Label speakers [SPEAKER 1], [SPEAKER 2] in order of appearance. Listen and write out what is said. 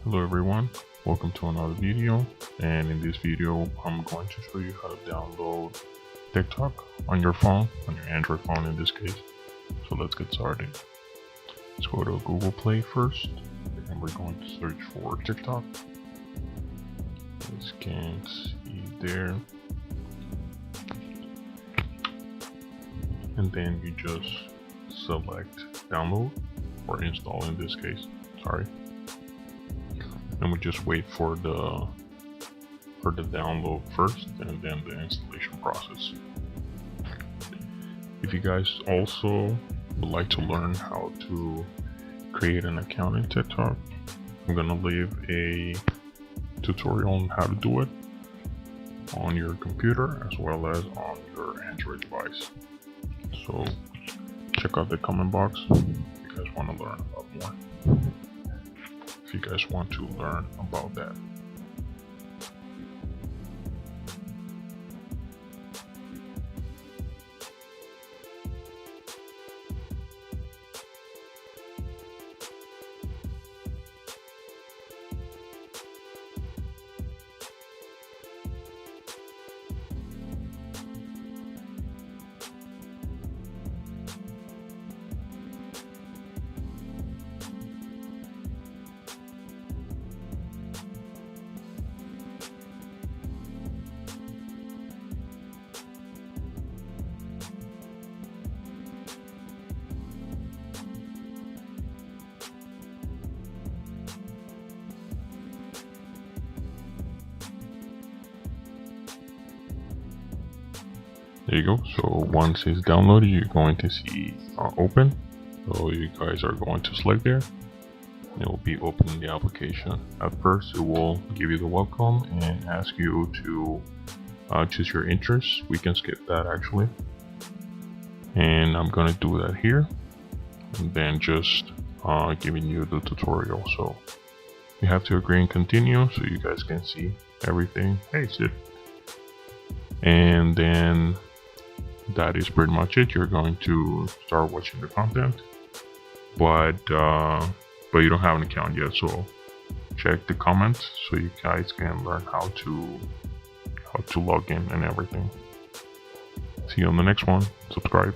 [SPEAKER 1] Hello everyone, welcome to another video, and in this video I'm going to show you how to download TikTok on your phone, on your Android phone in this case. So let's get started. Let's go to Google Play first, and we're going to search for TikTok. As you can see there, and then you just select download or install in this case, sorry. And we just wait for the download first and then the installation process. If you guys also would like to learn how to create an account in TikTok, I'm gonna leave a tutorial on how to do it on your computer as well as on your Android device. So check out the comment box if you guys want to learn about more. If you guys want to learn about that. There you go. So once it's downloaded, you're going to see open. So you guys are going to select there. It will be opening the application. At first, it will give you the welcome and ask you to choose your interests. We can skip that actually. And I'm going to do that here. And then just giving you the tutorial. So you have to agree and continue so you guys can see everything. Hey, Sid. And then that is pretty much it. You're going to start watching the content, but you don't have an account yet, so check the comments so you guys can learn how to log in and everything. See you on the next one. Subscribe.